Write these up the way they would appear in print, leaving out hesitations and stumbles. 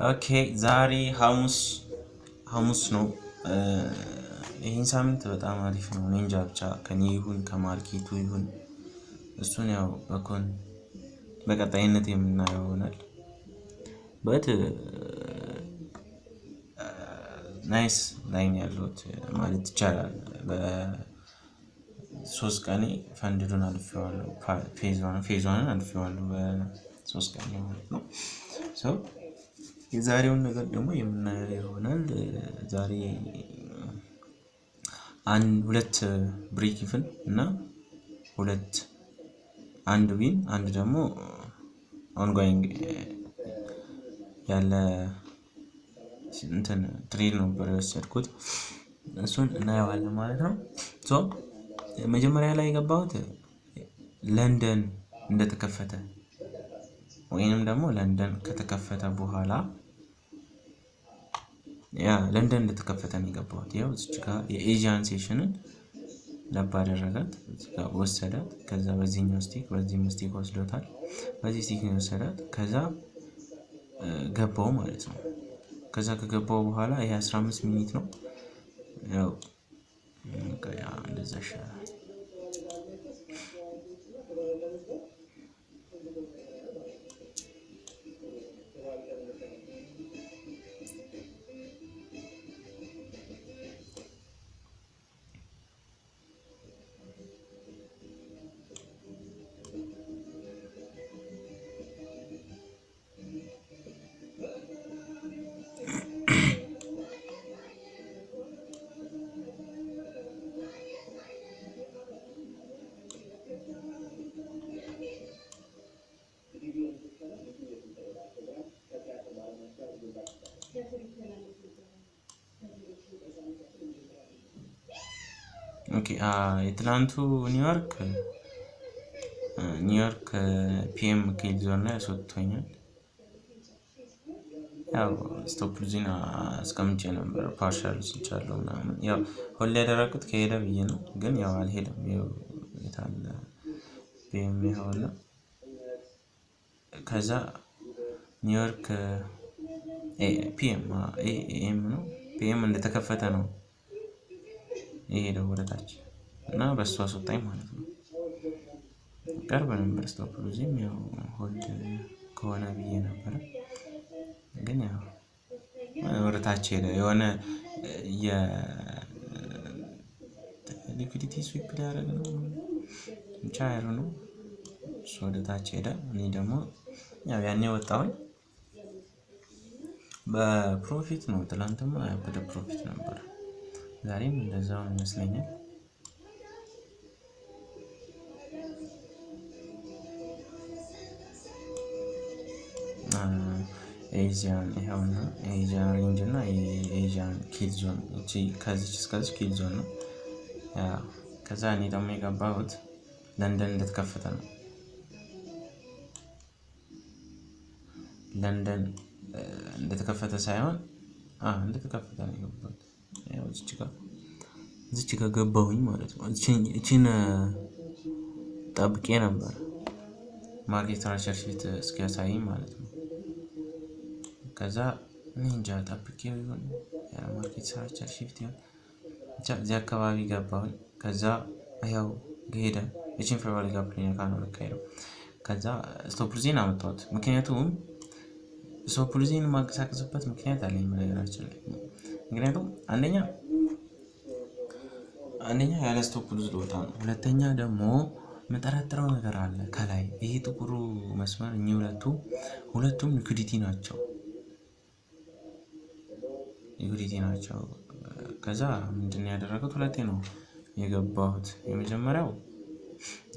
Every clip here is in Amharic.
ኦኬ ዛሬ ሐሙስ ነው። ይሄን ሳምንት በጣም አሪፍ ነው። እኔ እንጃ ብቻ ከኔ ይሁን ከማርኬቱ ይሁን እሱን ያው በቀጣይነት የምናየው ይሆናል። በት ናይስ ላይን ያለሁት ማለት ይቻላል። በ3 ቀኔ ፈንድዱን አልፌዋለሁ። ፌዟን አልፌዋለሁ በ3 ቀኔ ማለት ነው። ሶ የዛሬውን ነገር ደግሞ የምናየው ይሆናል። ዛሬ ሁለት ብሬክ ኢቭን እና አንድ ዊን አንድ ደግሞ ኦንጎይንግ ያለ ትሬድ ነበር የወሰድኩት። እሱን እናየዋለን ማለት ነው። ሶ መጀመሪያ ላይ የገባሁት ለንደን እንደተከፈተ ወይንም ደግሞ ለንደን ከተከፈተ በኋላ ለንደን እንደተከፈተ ነው የገባሁት። ያው እዚህ ጋር የኤዥያን ሴሽንን ለባ አደረጋት እዚህ ጋር ወሰዳት። ከዛ በዚህኛው ስቲክ ወስዶታል። በዚህ ስቲክ ነው ወሰዳት። ከዛ ገባው ማለት ነው። ከዛ ከገባው በኋላ ይሄ 15 ሚኒት ነው። ያው እንደዛ ሻለ። ኦኬ የትላንቱ ኒውዮርክ ፒኤም ኬል ዞን ላይ አስወጥቶኛል። ያው ስቶፕ ሉዚን አስቀምጬ ነበር ፓርሻል ሲቻለው ምናምን ያው ሆል ያደረኩት ከሄደ ብዬ ነው። ግን ያው አልሄደም። ያው የታለ ፒኤም ይሆናል። ከዛ ኒውዮርክ ፒኤም ነው እንደተከፈተ ነው የሄደው ወደታች እና በሱ አስወጣኝ ማለት ነው። ቀርብ ነበር ስቶፕ ሉዚም ያው ሆልድ ከሆነ ብዬ ነበር። ግን ያው ወደታች ሄደ። የሆነ ሊኩዊዲቲ ስዊፕ ሊያደርግ ነው ብቻ ነው እሱ ወደታች ሄደ። እኔ ደግሞ ያው ያኔ ወጣሁኝ በፕሮፊት ነው። ትላንትማ በፕሮፊት ነበር። ዛሬም እንደዛው ይመስለኛል። ኤዥያን ይሄውና ኤዥያን ሬንጅ እና ኤዥያን ኪል ዞን እቺ ከዚች እስከዚች ኪል ዞን ነው። ከዛ እኔ ደግሞ የገባሁት ለንደን እንደተከፈተ ነው። ለንደን እንደተከፈተ ሳይሆን እንደተከፈተ ነው የገባሁት። ያው እዚች ጋር ገባሁኝ ማለት ነው። እቺን ጠብቄ ነበር ማርኬት ስትራክቸር ሺት እስኪያሳይ ማለት ነው። ከዛ እንጃ ጠብቄው ይሆን ማርኬት ስትራክቸር ሺት ይሆን ብቻ እዚህ አካባቢ ገባሁኝ። ከዛ ያው ሄደ። እቺን ፌቨራል ጋፕሊን ካኖ ለካይሮ ከዛ ስቶፕ ሉዚን አመጣሁት። ምክንያቱም ስቶፕ ሉዚን ማንቀሳቀስበት ምክንያት አለኝ ነገራችን ላይ። ምክንያቱም አንደኛ ያለ ስቶፕ ሉዝ ልወጣ ነው። ሁለተኛ ደግሞ መጠራጠረው ነገር አለ ከላይ ይሄ ጥቁሩ መስመር እኚህ ሁለቱም ሊኩዊዲቲ ናቸው። ከዛ ምንድነው ያደረኩት? ሁለቴ ነው የገባሁት። የመጀመሪያው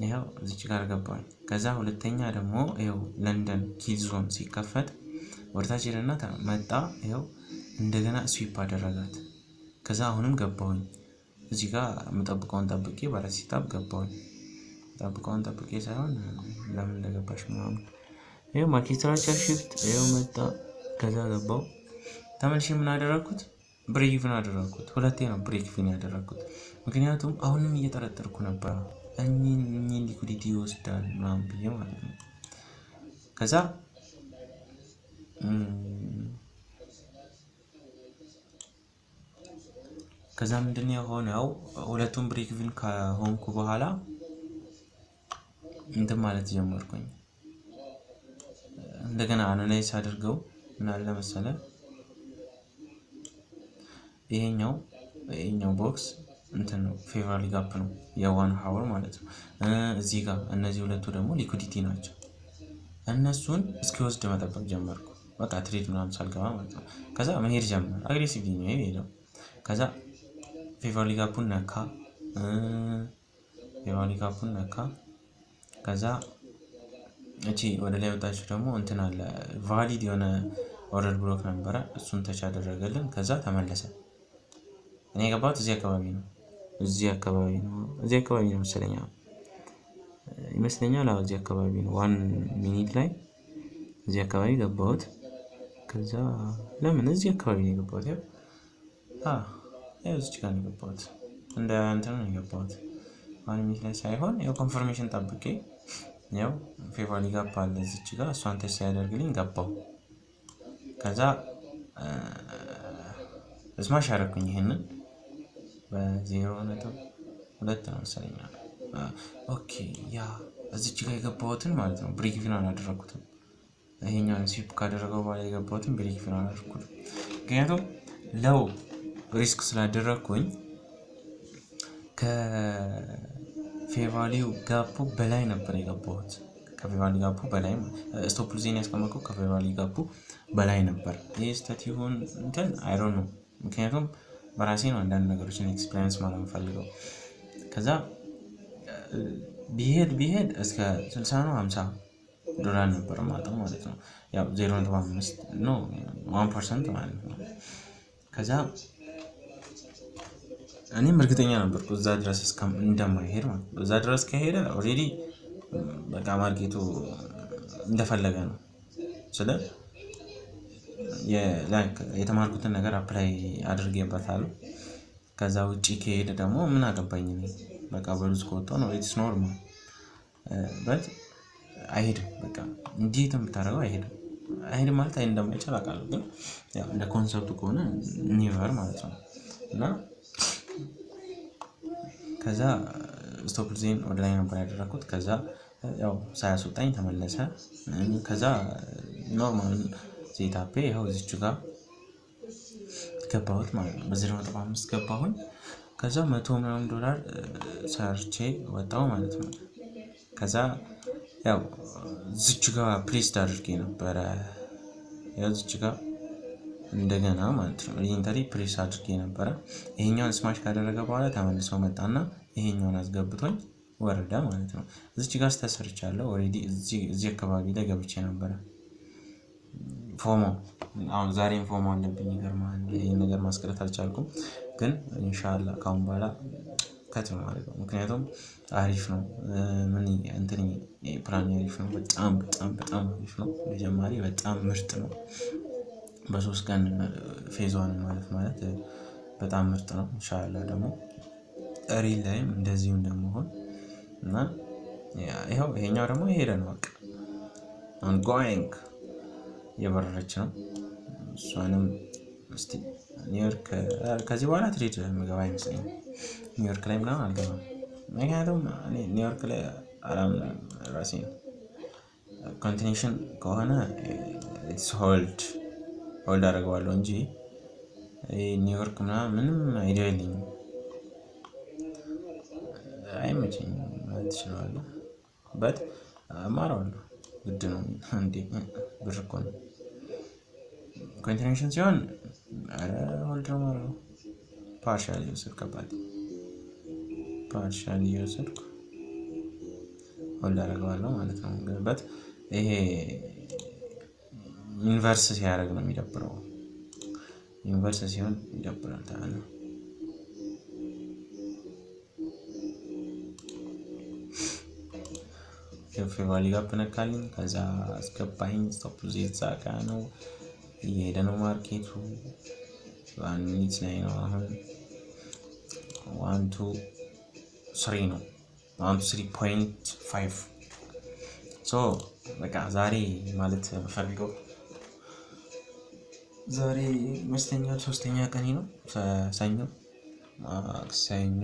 ይሄው እዚች ጋር ገባሁኝ። ከዛ ሁለተኛ ደግሞ ይሄው ለንደን ኪል ዞን ሲከፈት ወደታች ሄደና መጣ። ይሄው እንደገና ስዊፕ አደረጋት። ከዛ አሁንም ገባሁኝ። እዚህ ጋር የምጠብቀውን ጠብቄ ባለሲታብ ገባሁኝ። ጠብቄ ሳይሆን ለምን እንደገባሽ ምናምን ይሄው ማርኬት ስትራክቸር ሺፍት ይሄው መጣ። ከዛ ገባው ተመልሼ ምን አደረኩት? ብሬክ ኢቭን አደረኩት። ሁለቴ ነው ብሬክ ኢቭን ያደረኩት። ምክንያቱም አሁንም እየጠረጠርኩ ነበር እኚህ ሊኩዊዲቲ ይወስዳል ምናምን ብዬ ማለት ነው። ከዛ ከዛ ምንድነው የሆነው ሁለቱም ብሬክ ኢቭን ከሆንኩ በኋላ እንትን ማለት ጀመርኩኝ። እንደገና አናላይዝ አድርገው ምን አለ መሰለህ ይሄኛው ቦክስ እንትን ነው ፌቨራል ጋፕ ነው የ1 ሃወር ማለት ነው። እዚህ ጋር እነዚህ ሁለቱ ደግሞ ሊኩዲቲ ናቸው። እነሱን እስኪወስድ መጠበቅ ጀመርኩ። በቃ ትሬድ ምናምን ሳልገባ ማለት ነው። ከዛ መሄድ ጀመር አግሬሲቭሊ ነው የሄደው። ከዛ ፌቨራል ጋፑን ነካ ከዛ እቺ ወደ ላይ ወጣችው ደግሞ እንትን አለ ቫሊድ የሆነ ኦርደር ብሎክ ነበረ። እሱን ተች አደረገልን። ከዛ ተመለሰ። እኔ የገባሁት እዚህ አካባቢ ነው ይመስለኛል። አዎ እዚህ አካባቢ ነው 1 ሚኒት ላይ እዚህ አካባቢ ገባሁት። ከዛ ለምን እዚህ አካባቢ ነው የገባሁት? ያው እዚህ ጋር ነው የገባሁት። እንደ እንትን ነው የገባሁት 1 ሚኒት ላይ ሳይሆን ያው ኮንፈርሜሽን ጠብቄ ያው ፌቨራል ጋፕ አለ እዚች ጋር እሷን ተች ሲያደርግልኝ ገባሁ። ከዛ ስማሽ አደረኩኝ ይሄንን በ0.2 ነው መሰለኝ። ኦኬ ያ እዚች ጋር የገባሁትን ማለት ነው ብሬክ ኢቭን አላደረኩትም። ይሄኛውን ስዊፕ ካደረገው በኋላ የገባሁትን ብሬክ ኢቭን አላደረኩትም። ምክንያቱም ለው ሪስክ ስላደረኩኝ ከፌቨራል ጋፑ በላይ ነበር የገባሁት። ከፌቨራል ጋፑ በላይ ስቶፕ ሉዜን ያስቀመጥኩት ከፌቨራል ጋፑ በላይ ነበር። ይሄ ስህተት ይሁን እንትን አይ ዶንት ኖ። ምክንያቱም በራሴ ነው አንዳንድ ነገሮችን ኤክስፒሪየንስ ማለት የምፈልገው። ከዛ ቢሄድ እስከ 60 ነው 50 ዶላር ነበር ማጣው ማለት ነው። ያው 0.5 ነው 1% ማለት ነው። ከዛ እኔም እርግጠኛ ነበርኩ እዛ ድረስ እንደማይሄድ ማለት ነው። እዛ ድረስ ከሄደ ኦልሬዲ በቃ ማርኬቱ እንደፈለገ ነው። የተማርኩትን ነገር አፕላይ አድርጌበታለሁ። ከዛ ውጪ ከሄደ ደግሞ ምን አገባኝ እኔ በቃ በሉዝ ከወጣሁ ነው ኢትስ ኖርማል። በት አይሄድም በቃ እንዴት የምታደርገው አይሄድም ማለት እንደማይቻል አውቃለሁ። ግን ያው እንደ ኮንሰፕቱ ከሆነ ኔቨር ማለት ነው። እና ከዛ ስቶፕ ሉዜን ወደ ላይ ነበር ያደረኩት። ከዛ ያው ሳያስወጣኝ ተመለሰ። ከዛ ኖርማል ሴታፔ ይኸው እዚች ጋር ገባሁት ማለት ነው። በ0.5 ገባሁኝ። ከዛ 100 ምናምን ዶላር ሰርቼ ወጣሁ ማለት ነው። ከዛ ያው እዚች ጋር ፕሌስድ አድርጌ ነበረ። ያው እዚች ጋር እንደገና ማለት ነው ኢንተሪ ፕሬስ አድርጌ ነበረ። ይሄኛውን ስማሽ ካደረገ በኋላ ተመልሶ መጣና ይሄኛውን አስገብቶኝ ወረደ ማለት ነው። እዚች ጋር ተሰርቻለሁ ኦሬዲ እዚህ አካባቢ ላይ ገብቼ ነበረ። ፎሞ አሁን ዛሬም ፎሞ አለብኝ። ይገርማል ይሄን ነገር ማስቀረት አልቻልኩም። ግን ኢንሻአላህ ካሁን በኋላ ከት ነው ማለት ነው። ምክንያቱም አሪፍ ነው። ምን እንትን ፕላን አሪፍ ነው። በጣም አሪፍ ነው። ለጀማሪ በጣም ምርጥ ነው። በ3 ቀን ፌዝ 1 ማለት በጣም ምርጥ ነው። ኢንሻአላህ ደግሞ ሪል ላይም እንደዚሁ እንደምሆን እና ይሄው ይሄኛው ደግሞ ይሄደ ነው በቃ ongoing የበረረች ነው። እሷንም እስቲ ኒውዮርክ ከዚህ በኋላ ትሬድ መገባ አይመስለኝም። ኒውዮርክ ላይ ምናምን አልገባም። ምክንያቱም እኔ ኒውዮርክ ላይ አላምንም ራሴን። ኮንቲኔሽን ከሆነ ኢትስ ሆልድ አደርገዋለሁ እንጂ ኒውዮርክ ምንም አይዲያ የለኝም። አይመቸኝም ማለት እችላለሁ። በት እማረዋለሁ ግድ ነው እንዴ ብር እኮ ነው። ኮንቲኔሽን ሲሆን ሆልድ ነው ማለት ነው። ፓርሻል እየወሰድኩ ሆልድ አደርገዋለሁ ማለት ነው። በት ይሄ ኢንቨርስ ሲያደርግ ነው የሚደብረው። ኢንቨርስ ሲሆን ይደብራል ታዲያ። ፌቨራል ጋፕ ነካልኝ። ከዛ አስገባኝ። ስቶፕ ሉዜን ዛጋ ነው እየሄደ ነው ማርኬቱ። 1 ሚኒት ላይ ነው አሁን 1 2 3 ነው 1 3.5 በቃ ዛሬ ማለት የምፈልገው ዛሬ ይመስለኛል 3ኛ ቀኔ ነው። ሰኞ፣ ማክሰኞ፣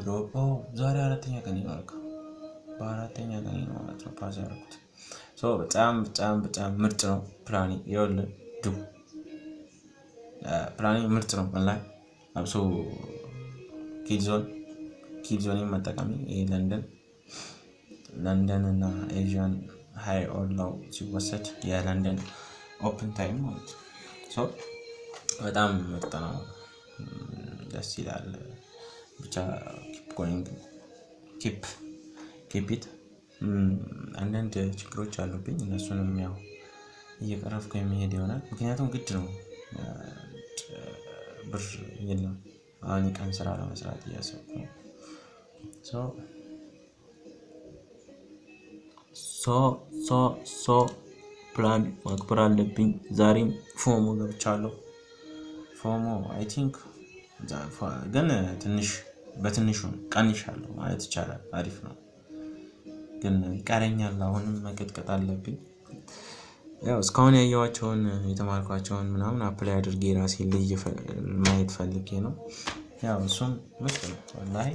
ሮብ፣ ዛሬ 4ኛ ቀኔ ነው። በቃ በ4ኛ ቀኔ ነው ማለት ነው ፓስ ያደረኩት። በጣም በጣም በጣም ምርጥ ነው ፕላኔ። ይኸውልህ ፕላኔ ምርጥ ነው ወላሂ። አብሶ ኪድዞን መጠቀሚ ለንደን እና ኤዥያን ሃይ ኦር ሎው ሲወሰድ የለንደን ኦፕን ታይም ማለት ነው። በጣም ምርጥ ነው፣ ደስ ይላል። ብቻ ኪፕ ኢት። አንዳንድ ችግሮች አሉብኝ፣ እነሱንም ያው እየቀረፍኩ የሚሄድ ይሆናል። ምክንያቱም ግድ ነው፣ ብር የለም። አሁን የቀን ስራ ለመስራት እያሰብኩ ነው። ፕላን ማክበር አለብኝ። ዛሬም ፎሞ ገብቻለሁ። ፎሞ አይ ቲንክ ግን በትንሹ ቀንሻለሁ ማለት ይቻላል። አሪፍ ነው ግን ይቀረኛል። አሁንም መቀጥቀጥ አለብኝ። ያው እስካሁን ያየኋቸውን የተማርኳቸውን ምናምን አፕላይ አድርጌ ራሴን ልጅ ማየት ፈልጌ ነው። ያው እሱም ምርጥ ነው ወላሂ።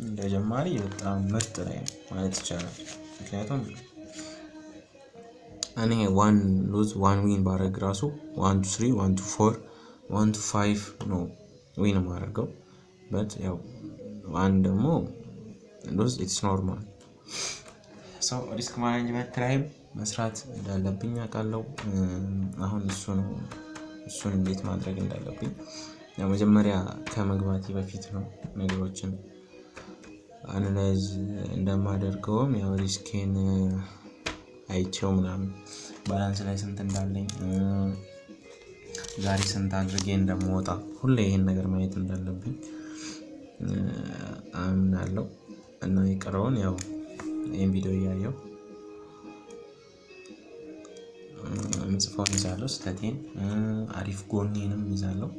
እንደ ጀማሪ በጣም ምርጥ ላይ ነው ማለት ይቻላል። ምክንያቱም እኔ 1 ሉዝ 1 ዊን ባረግ ራሱ 1 to 3 1 to 4 1 to 5 ነው ዊን ማረገው። በት ያው አንድ ደግሞ ሉዝ ኢትስ ኖርማል። ሪስክ ማኔጅመንት ላይም መስራት እንዳለብኝ አውቃለሁ። አሁን እሱን እንዴት ማድረግ እንዳለብኝ ያው መጀመሪያ ከመግባቴ በፊት ነው ነገሮችን አናላይዝ እንደማደርገውም ያው ሪስኬን አይቼው ምናምን ባላንስ ላይ ስንት እንዳለኝ ዛሬ ስንት አድርጌ እንደምወጣ ሁሌ ይሄን ነገር ማየት እንዳለብኝ አምናለሁ። እና የቀረውን ያው ይሄን ቪዲዮ እያየሁ ምጽፈውን ይዛለሁ፣ ስህተቴን አሪፍ ጎኔንም ይዛለሁ።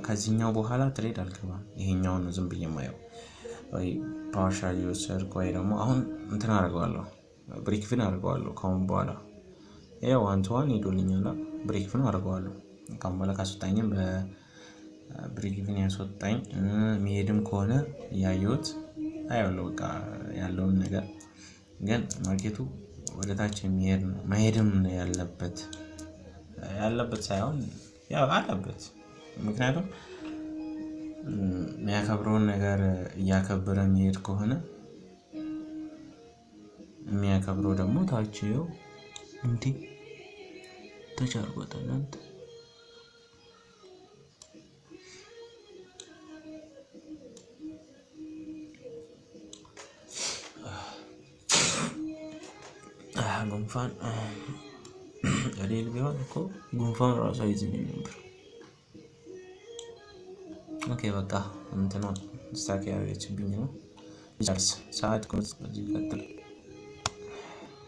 ከዚህኛው በኋላ ትሬድ አልገባም። ይሄኛውን ነው ዝም ብዬ የማየው። ወይ ፓርሻል የወሰድኩ ወይ ደግሞ አሁን እንትን አደርገዋለሁ፣ ብሬክኢቭን አደርገዋለሁ። ከአሁን በኋላ ያው 1 to 1 ሄዶልኛል፣ ብሬክኢቭን አደርገዋለሁ። ከአሁን በኋላ ካስወጣኝም በብሬክኢቭን ያስወጣኝ የሚሄድም ከሆነ ያየሁት አየዋለሁ። በቃ ያለውን ነገር ግን ማርኬቱ ወደታች የሚሄድ ነው መሄድም ያለበት ሳይሆን ያው አለበት። ምክንያቱም የሚያከብረውን ነገር እያከበረ የሚሄድ ከሆነ የሚያከብረው ደግሞ ታች ይኸው እንዲህ ተቻርጎታል። ጉንፋን ሪል ቢሆን እኮ ጉንፋን ራሱ አይዝም ነበር። ኦኬ በቃ እንትኗ ስታክ ያደረገችብኝ ነው። ይጨርስ ሰዓት ከዚህ ቀጥል